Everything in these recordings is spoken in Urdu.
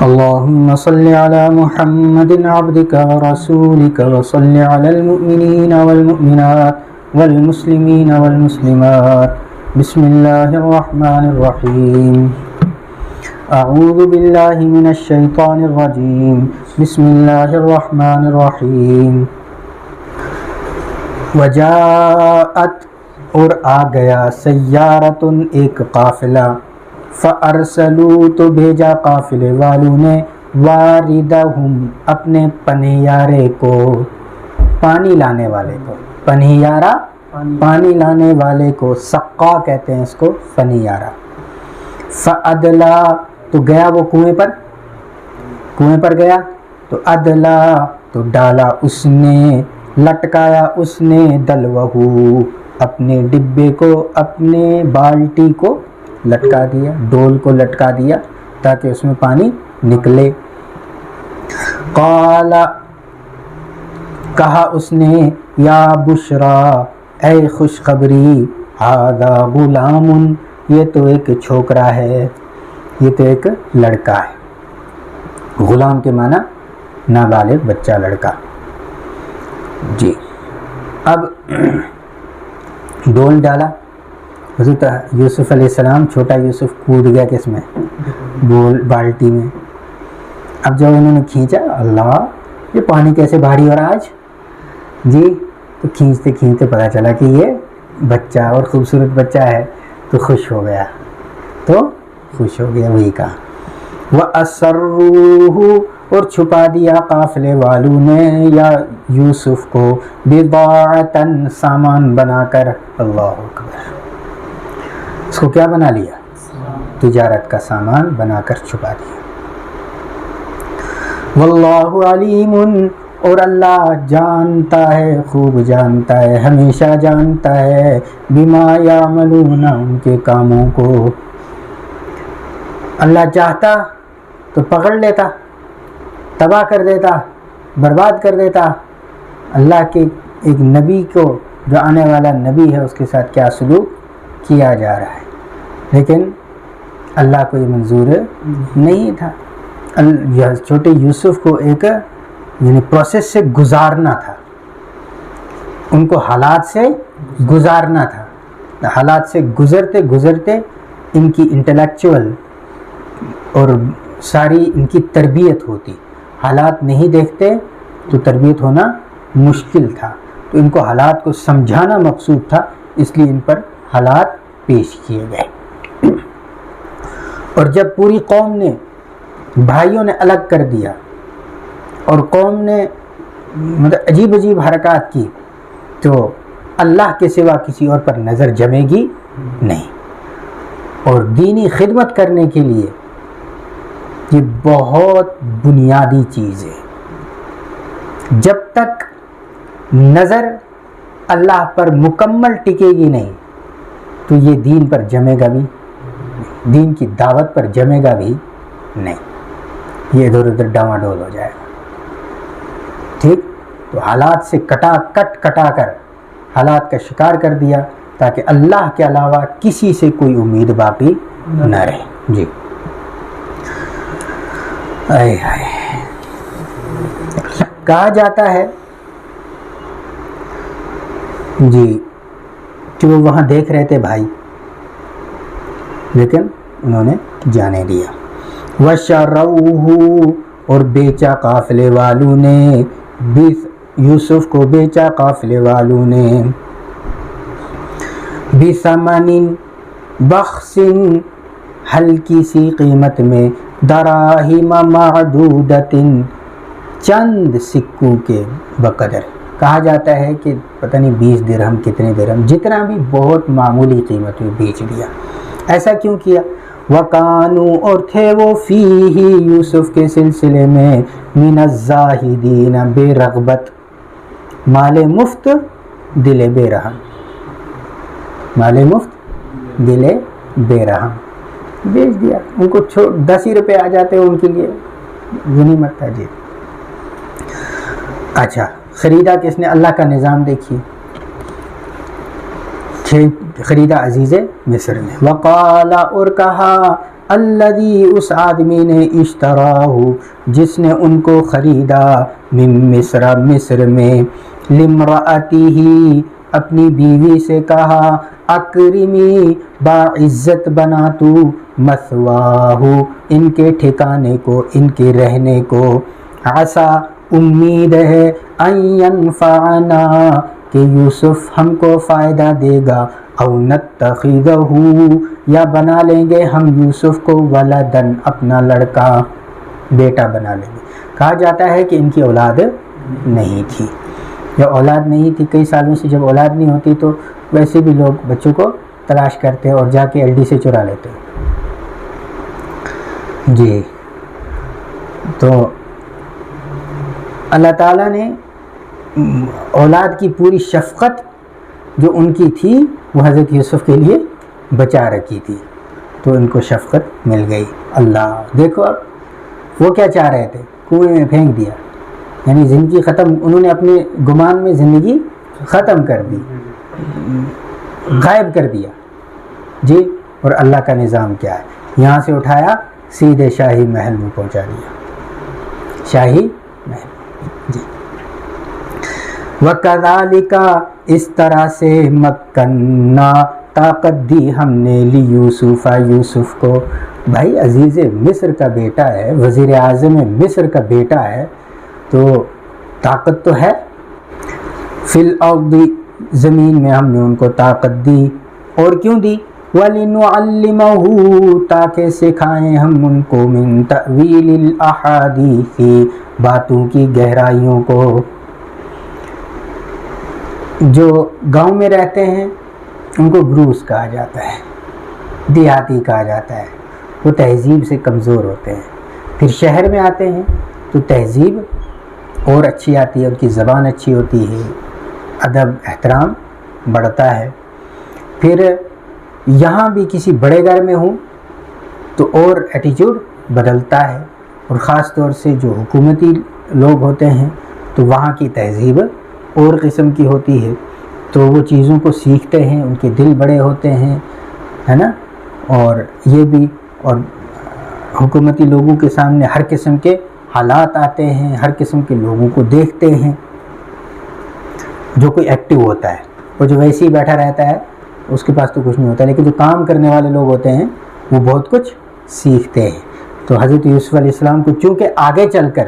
اللهم صل على محمد عبدك ورسولك وصل على المؤمنين والمؤمنات والمسلمين والمسلمات بسم الله الرحمن الرحيم اعوذ بالله من الشيطان الرجيم بسم الله الرحمن الرحيم وجاءت اور آ گیا سیارتن ایک قافلہ فارسلوا تو بھیجا قافلے والوں نے واردہم اپنے پنہیارے کو، پانی لانے والے کو، پنہیارہ پانی لانے والے کو، سقا کہتے ہیں اس کو، پنہیارہ. فادلا تو گیا وہ کنویں پر گیا تو ادلا تو ڈالا اس نے، لٹکایا اس نے، دلوہو اپنے ڈبے کو، اپنے بالٹی کو لٹکا دیا، ڈول کو لٹکا دیا تاکہ اس میں پانی نکلے. قال کہا اس نے یا بشرا اے خوشخبری، ھذا غلام یہ تو ایک چھوکرا ہے، یہ تو ایک لڑکا ہے. غلام کے معنی نابالغ بچہ، لڑکا. جی اب ڈول ڈالا، حضرت یوسف علیہ السلام، چھوٹا یوسف کود گیا کس میں، بالٹی میں. اب جب انہوں نے کھینچا، اللہ یہ پانی کیسے بھاری ہو رہا آج جی، تو کھینچتے کھینچتے پتہ چلا کہ یہ بچہ اور خوبصورت بچہ ہے، تو خوش ہو گیا، وہی کہا. وَأَسَرُّوهُ اور چھپا دیا قافلے والوں نے یا یوسف کو، بِضَاعَةً سامان بنا کر. اللہ اکبر، اس کو کیا بنا لیا؟ تجارت کا سامان بنا کر چھپا دیا. واللہ علیم اور اللہ جانتا ہے، خوب جانتا ہے، ہمیشہ جانتا ہے، بما یعملون ان کے کاموں کو. اللہ چاہتا تو پکڑ لیتا، تباہ کر دیتا، برباد کر دیتا. اللہ کے ایک نبی کو، جو آنے والا نبی ہے، اس کے ساتھ کیا سلوک کیا جا رہا ہے، لیکن اللہ کو یہ منظور نہیں تھا. چھوٹے یوسف کو ایک پروسیس سے گزارنا تھا، ان کو حالات سے گزارنا تھا. حالات سے گزرتے گزرتے ان کی انٹلیکچوئل اور ساری ان کی تربیت ہوتی. حالات نہیں دیکھتے تو تربیت ہونا مشکل تھا، تو ان کو حالات کو سمجھانا مقصود تھا، اس لیے ان پر حالات پیش کیے گئے. اور جب پوری قوم نے، بھائیوں نے الگ کر دیا اور قوم نے عجیب عجیب حرکات کی، تو اللہ کے سوا کسی اور پر نظر جمے گی نہیں. اور دینی خدمت کرنے کے لیے یہ بہت بنیادی چیز ہے. جب تک نظر اللہ پر مکمل ٹکے گی نہیں تو یہ دین پر جمے گا بھی، دین کی دعوت پر جمے گا بھی نہیں، یہ ادھر ادھر ڈاواڈول ہو جائے گا. ٹھیک، تو حالات سے کٹا کر حالات کا شکار کر دیا تاکہ اللہ کے علاوہ کسی سے کوئی امید باقی نہ رہے. جی کہا جاتا ہے جی کہ وہ وہاں دیکھ رہے تھے بھائی، لیکن انہوں نے جانے دیا. وَشَرَوْهُ اور بیچا قافلے والوں نے، یوسف کو بیچا قافلے والوں نے، بِثَمَنٍ بَخْسٍ ہلکی سی قیمت میں، دراہم معدودۃ چند سکوں کے بقدر. کہا جاتا ہے کہ پتہ نہیں 20 درہم کتنے درہم، جتنا بھی، بہت معمولی قیمت میں بیچ دیا. ایسا کیوں کیا؟ وَكَانُوا اور تھے وہ فِيهِ یوسف کے سلسلے میں، مِنَ الزَّاہِدِينَ بے رغبت، مال مفت دل بے رحم، مال مفت دل بے رحم. بیچ دیا ان کو، 10 ہی روپے آ جاتے ہیں ان کے لیے غنیمت تھا. جی اچھا، خریدا کس نے؟ اللہ کا نظام دیکھیے، خریدا عزیز مصر نے. وقال اور کہا الذی اس آدمی نے اشتراہ جس نے ان کو خریدا من مصر مصر میں لامرأتہ اپنی بیوی سے کہا اکرمی باعزت بنا تو مثواہ ان کے ٹھکانے کو ان کے رہنے کو عسا امید ہے ان ینفعنا کہ یوسف ہم کو فائدہ دے گا او نتخذہ یا بنا لیں گے ہم یوسف کو ولدن اپنا لڑکا بیٹا بنا لیں گے. کہا جاتا ہے کہ ان کی اولاد نہیں تھی. جب اولاد نہیں تھی کئی سالوں سے جب اولاد نہیں ہوتی تو ویسے بھی لوگ بچوں کو تلاش کرتے اور جا کے ایل ڈی سے چرا لیتے. جی تو اللہ تعالیٰ نے اولاد کی پوری شفقت جو ان کی تھی وہ حضرت یوسف کے لیے بچا رکھی تھی تو ان کو شفقت مل گئی. اللہ دیکھو اب وہ کیا چاہ رہے تھے کنویں میں پھینک دیا یعنی زندگی ختم. انہوں نے اپنے گمان میں زندگی ختم کر دی غائب کر دیا جی. اور اللہ کا نظام کیا ہے یہاں سے اٹھایا سیدھے شاہی محل میں پہنچا دیا شاہی محل جی. وَكَذَلِكَ اس طرح سے مکننا طاقت دی ہم نے لیوسف یوسف کو. بھائی عزیز مصر کا بیٹا ہے وزیر اعظم مصر کا بیٹا ہے تو طاقت تو ہے. فی الارض زمین میں ہم نے ان کو طاقت دی اور کیوں دی وَلِنُعَلِّمَهُ تاکہ سکھائیں ہم ان کو من تأویل الاحادیث باتوں کی گہرائیوں کو. جو گاؤں میں رہتے ہیں ان کو بروس کہا جاتا ہے دیہاتی کہا جاتا ہے وہ تہذیب سے کمزور ہوتے ہیں. پھر شہر میں آتے ہیں تو تہذیب اور اچھی آتی ہے ان کی زبان اچھی ہوتی ہے ادب احترام بڑھتا ہے. پھر یہاں بھی کسی بڑے گھر میں ہوں تو اور ایٹیچیوڈ بدلتا ہے اور خاص طور سے جو حکومتی لوگ ہوتے ہیں تو وہاں کی تہذیب اور قسم کی ہوتی ہے تو وہ چیزوں کو سیکھتے ہیں ان کے دل بڑے ہوتے ہیں ہے نا. اور یہ بھی اور حکومتی لوگوں کے سامنے ہر قسم کے حالات آتے ہیں ہر قسم کے لوگوں کو دیکھتے ہیں. جو کوئی ایکٹیو ہوتا ہے وہ جو ویسے ہی بیٹھا رہتا ہے اس کے پاس تو کچھ نہیں ہوتا لیکن جو کام کرنے والے لوگ ہوتے ہیں وہ بہت کچھ سیکھتے ہیں. تو حضرت یوسف علیہ السلام کو چونکہ آگے چل کر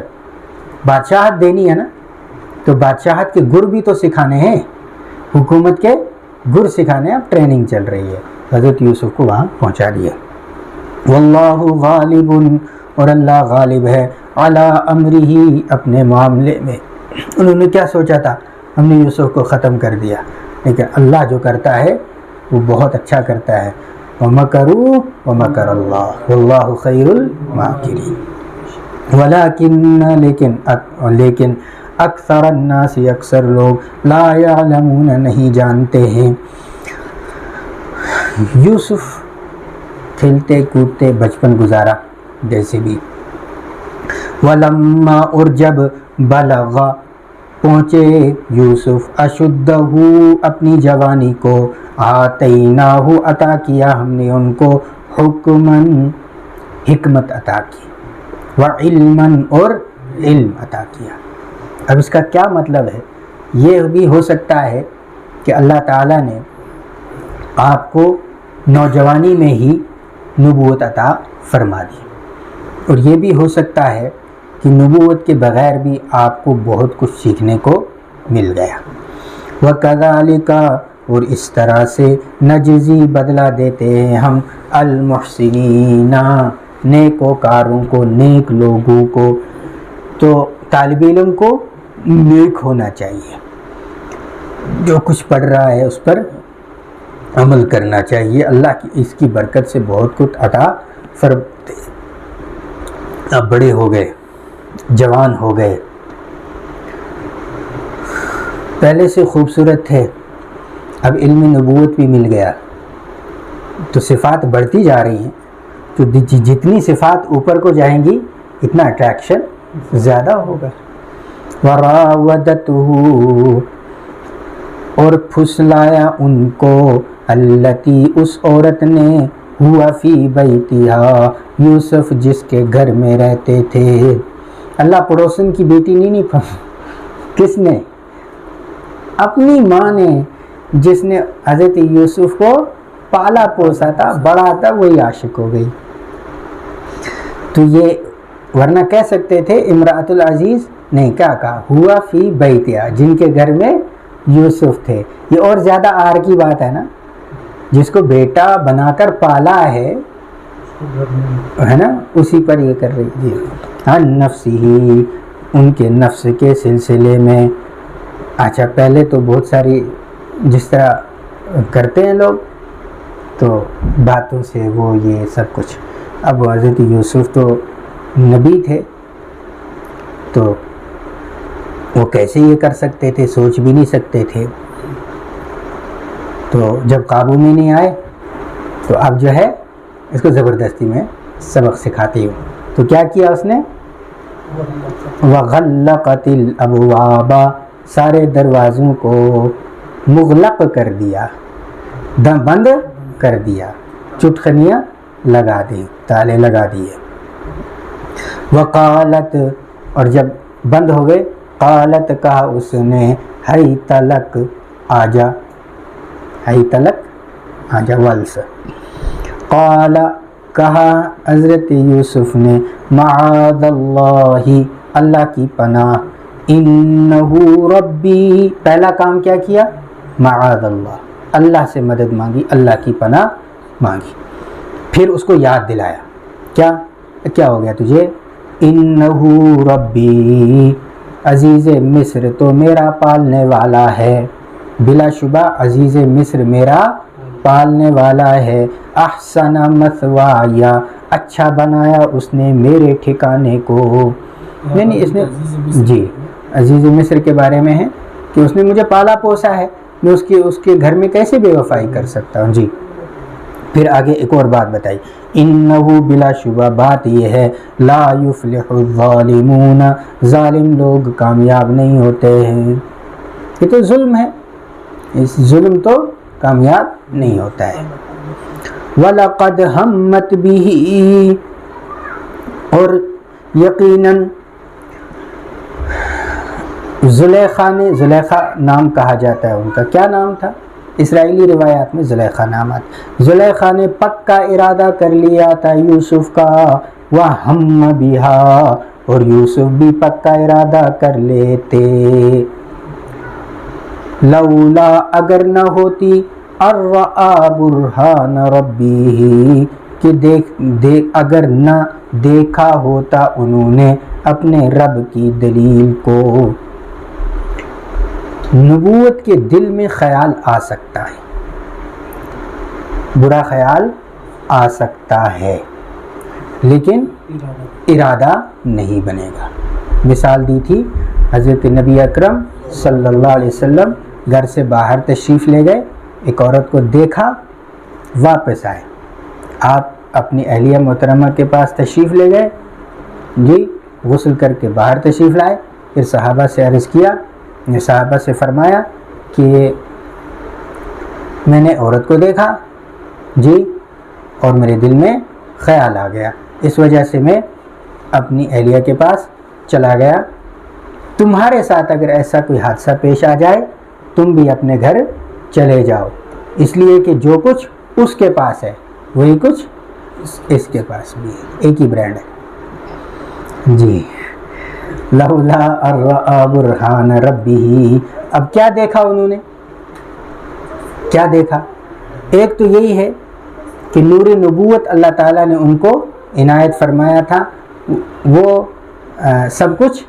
بادشاہت دینی ہے نا تو بادشاہت کے گر بھی تو سکھانے ہیں حکومت کے گر سکھانے اب ٹریننگ چل رہی ہے. حضرت یوسف کو وہاں پہنچا دیا. واللہ غالب اور اللہ غالب ہے علی امرہ اپنے معاملے میں. انہوں نے کیا سوچا تھا ہم نے یوسف کو ختم کر دیا لیکن اللہ جو کرتا ہے وہ بہت اچھا کرتا ہے. وَمَكَرُوا وَمَكَرَ اللَّهُ وَاللَّهُ خَيْرُ الْمَاكِرِينَ وَلَكِنْ لیکن اکثر الناس اکثر لوگ لا يعلمون نہیں جانتے ہیں. یوسف کھیلتے کودتے بچپن گزارا جیسے بھی. وَلَمَّا اور جب بلغ پہنچے یوسف اشدہ اپنی جوانی کو آتیناہ عطا کیا ہم نے ان کو حکمن حکمت عطا کی وعلمن اور علم عطا کیا. اب اس کا کیا مطلب ہے یہ بھی ہو سکتا ہے کہ اللہ تعالیٰ نے آپ کو نوجوانی میں ہی نبوت عطا فرما دی اور یہ بھی ہو سکتا ہے کہ نبوت کے بغیر بھی آپ کو بہت کچھ سیکھنے کو مل گیا. وَكَذَلِكَ اور اس طرح سے نجزی بدلہ دیتے ہیں ہم المحسنین نیکوکاروں کو نیک لوگوں کو. تو طالب علم کو نیک ہونا چاہیے جو کچھ پڑھ رہا ہے اس پر عمل کرنا چاہیے. اللہ کی اس کی برکت سے بہت کچھ عطا فرماتے. اب بڑے ہو گئے جوان ہو گئے پہلے سے خوبصورت تھے اب علم نبوت بھی مل گیا تو صفات بڑھتی جا رہی ہیں تو جتنی صفات اوپر کو جائیں گی اتنا اٹریکشن زیادہ ہوگا. وراودته اور پھسلایا ان کو التی اس عورت نے ہوا فی بیتہا، یوسف جس کے گھر میں رہتے تھے۔ اللہ پڑوسن کی بیٹی نہیں کس نے؟ اپنی ماں نے، جس نے حضرت یوسف کو پالا پوسا تھا، بڑا تھا، وہی عاشق ہو گئی۔ تو یہ ورنہ کہہ سکتے تھے امرأۃ العزیز، نہیں، کیا کہا؟ ہوا فی بیتہا، جن کے گھر میں یوسف تھے۔ یہ اور زیادہ آر کی بات ہے نا، جس کو بیٹا بنا کر پالا ہے نا، اسی پر یہ کر رہی جی۔ ہاں، نفسی، ان کے نفس کے سلسلے میں۔ اچھا، پہلے تو بہت ساری جس طرح کرتے ہیں لوگ، تو باتوں سے وہ یہ سب کچھ۔ اب حضرت یوسف تو نبی تھے، تو وہ کیسے یہ کر سکتے تھے؟ سوچ بھی نہیں سکتے تھے۔ تو جب قابو میں نہیں آئے تو اب جو ہے اس کو زبردستی میں سبق سکھاتی ہوں۔ تو کیا کیا اس نے؟ وَغَلَّقَتِ الْأَبْوَابَ، سارے دروازوں کو مغلق کر دیا، بند کر دیا، چٹکنیاں لگا دی، تالے لگا دیے۔ وقالت، اور جب بند ہو گئے، قالت، کہا اس نے، حیت لک، آجا، حیت لک، آجا، والس۔ قال، کہا حضرت یوسف نے، معاذ اللہ، اللہ کی پناہ، انہو ربی، پہلا کام کیا کیا؟ معاذ اللہ، اللہ سے مدد مانگی، اللہ کی پناہ مانگی۔ پھر اس کو یاد دلایا، کیا ہو گیا تجھے؟ انہو ربی، عزیز مصر تو میرا پالنے والا ہے، بلا شبہ عزیز مصر میرا پالنے والا ہے۔ احسن مثوایا، اچھا بنایا اس نے میرے ٹھکانے کو، یعنی اس نے، جی، عزیز مصر کے بارے میں ہے کہ اس نے مجھے پالا پوسا ہے، میں اس کے گھر میں کیسے بے وفائی کر سکتا ہوں؟ جی، پھر آگے ایک اور بات بتائی، انہو، بلا شبہ بات یہ ہے، لا یفلح الظالمون، ظالم لوگ کامیاب نہیں ہوتے ہیں۔ یہ تو ظلم ہے، اس ظلم تو کامیاب نہیں ہوتا ہے۔ وَلَقَدْ ہَمَّتْ بِهِ، اور یقیناً زلیخا نام کہا جاتا ہے ان کا، کیا نام تھا؟ اسرائیلی روایات میں زلیخا نام آتا۔ زلیخا نے پکا ارادہ کر لیا تھا یوسف کا، وَهَمَّ بِهَا، اور یوسف بھی پکا ارادہ کر لیتے، لولا، اگر نہ ہوتی، الرآ برہان ربی، کہ اگر نہ دیکھا ہوتا انہوں نے اپنے رب کی دلیل کو۔ نبوت کے دل میں خیال آ سکتا ہے، برا خیال آ سکتا ہے، لیکن ارادہ نہیں بنے گا۔ مثال دی تھی، حضرت نبی اکرم صلی اللہ علیہ وسلم گھر سے باہر تشریف لے گئے، ایک عورت کو دیکھا، واپس آئے، آپ اپنی اہلیہ محترمہ کے پاس تشریف لے گئے، جی، غسل کر کے باہر تشریف لائے، پھر صحابہ سے عرض کیا، صحابہ سے فرمایا کہ میں نے عورت کو دیکھا، جی، اور میرے دل میں خیال آ گیا، اس وجہ سے میں اپنی اہلیہ کے پاس چلا گیا۔ تمہارے ساتھ اگر ایسا کوئی حادثہ پیش آ جائے، تم بھی اپنے گھر چلے جاؤ، اس لیے کہ جو کچھ اس کے پاس ہے وہی کچھ اس کے پاس بھی ہے، ایک ہی برانڈ ہے، جی۔ لولا الرآ برہان ربہ، اب کیا دیکھا انہوں نے؟ کیا دیکھا؟ ایک تو یہی ہے کہ نور نبوت اللہ تعالیٰ نے ان کو عنایت فرمایا تھا، وہ سب کچھ،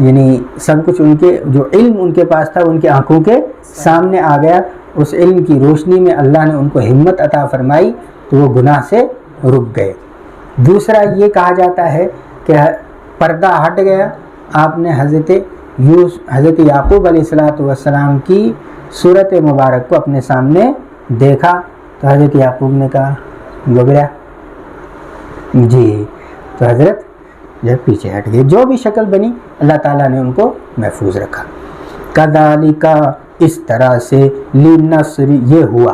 یعنی سب کچھ ان کے جو علم ان کے پاس تھا ان کے آنکھوں کے سامنے آ گیا، اس علم کی روشنی میں اللہ نے ان کو ہمت عطا فرمائی تو وہ گناہ سے رک گئے۔ دوسرا یہ کہا جاتا ہے کہ پردہ ہٹ گیا، آپ نے حضرت یعقوب علیہ السلام کی صورت مبارک کو اپنے سامنے دیکھا تو حضرت یعقوب نے کہا گبرا، جی، تو حضرت جب پیچھے ہٹ گئے، جو بھی شکل بنی اللہ تعالیٰ نے ان کو محفوظ رکھا۔ کذالک، اس طرح سے، لنصر، یہ ہوا،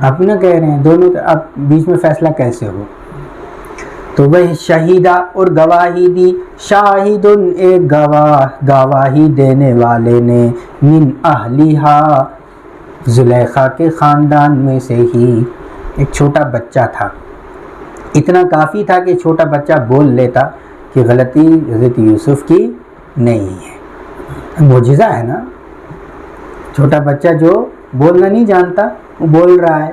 اپنا کہہ رہے ہیں دونوں، اب بیچ میں فیصلہ کیسے ہو؟ تو وہ شہیدہ اور گواہی دی، شاہد ایک گواہ، گواہی دینے والے نے، من اہلیہا زلیخا کے خاندان میں سے ہی، ایک چھوٹا بچہ تھا، اتنا کافی تھا کہ چھوٹا بچہ بول لیتا کہ غلطی حضرت یوسف کی نہیں ہے۔ معجزہ ہے نا، چھوٹا بچہ جو بولنا نہیں جانتا وہ بول رہا ہے،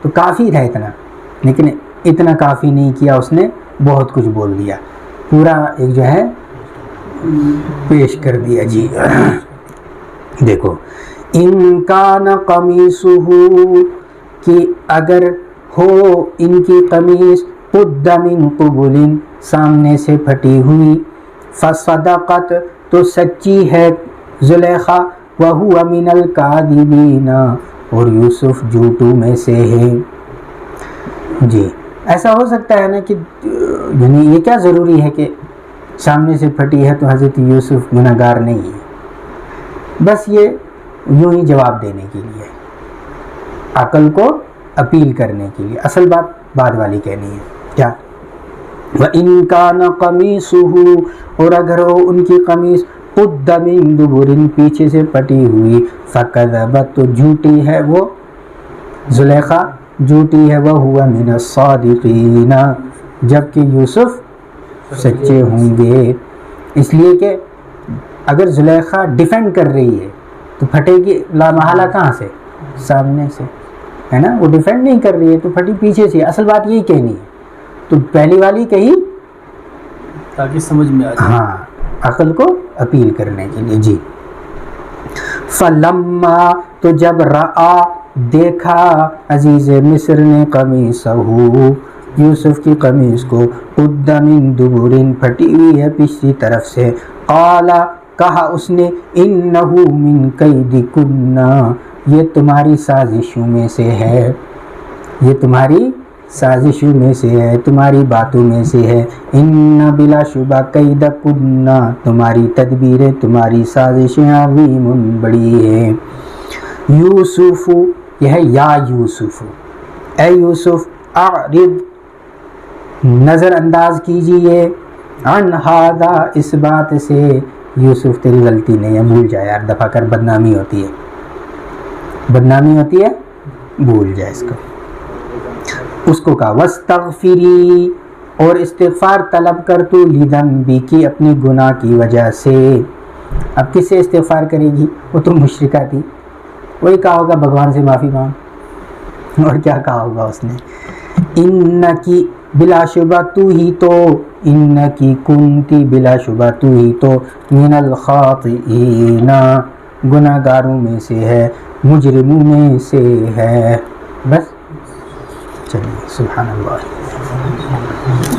تو کافی تھا اتنا، لیکن اتنا کافی نہیں کیا اس نے، بہت کچھ بول دیا، پورا ایک جو ہے پیش کر دیا۔ جی دیکھو، ان کان قمیصہ، کہ اگر ہو ان کی قمیص، قد من قبل سامنے سے پھٹی ہوئی، فصدقت تو سچی ہے زلیخا، وہو من الکاذبین اور یوسف جھوٹوں میں سے ہے۔ جی ایسا ہو سکتا ہے نا کہ یعنی یہ کیا ضروری ہے کہ سامنے سے پھٹی ہے تو حضرت یوسف گنہگار نہیں ہے، بس یہ یوں ہی جواب دینے کے لیے، عقل کو اپیل کرنے کے لیے، اصل بات بعد والی کہنی ہے کیا؟ وَإِن كَانَ قَمِيصُهُ اور اگر ہو ان کی قمیص، قُدَّ مِن دُبُرٍ پیچھے سے پٹی ہوئی، فَكَذَبَتْ تو جھوٹی ہے وہ زلیخا، جھوٹی ہے وَهُوَ مِنَ الصَّادِقِينَ جبکہ یوسف سچے ہوں گے، اس لیے کہ اگر زلیخا ڈیفینڈ کر رہی ہے تو پھٹے گی لا محالہ کہاں سے؟ سامنے سے، ہے نا، وہ ڈیفینڈ نہیں کر رہی ہے تو پھٹی پیچھے سے، اصل بات یہی کہنی ہے، تو پہلی والی کہی تاکہ سمجھ میں آ جائے، ہاں عقل کو اپیل کرنے کے لیے۔ جی فلما تو جب رآ دیکھا عزیز مصر نے قمیصہ یوسف کی قمیص کو، قد من دبر پھٹی ہوئی ہے پچھلی طرف سے، قال کہا اس نے، انہ من کیدکن یہ تمہاری سازشوں میں سے ہے، یہ تمہاری سازشوں میں سے ہے، تمہاری باتوں میں سے ہے، ان بلا شبہ کیدکن تمہاری تدبیریں، تمہاری سازشیں، عظیم بڑی ہیں۔ یوسف یہ ہے یا یوسف، اے یوسف، اعرض نظر انداز کیجئے، عن ھذا اس بات سے، یوسف تیری غلطی نہیں ہے، بھول جائے یار، دفعہ کر، بدنامی ہوتی ہے، بدنامی ہوتی ہے، بھول جائے اس کو۔ اس کو کہا واستغفری اور استغفار طلب کر تو، لذنبکی اپنے گناہ کی وجہ سے۔ اب کس سے استغفار کرے گی؟ وہ تو مشرکہ تھی، وہی کہا ہوگا بھگوان سے معافی مانگ، اور کیا کہا ہوگا اس نے؟ انکی بلا شبہ تو ہی تو، انکی کنتی بلا شبہ تو ہی تو، من الخاطئین گناہ گاروں میں سے ہے، مجرموں میں سے ہے۔ بس چلیے، سبحان اللہ۔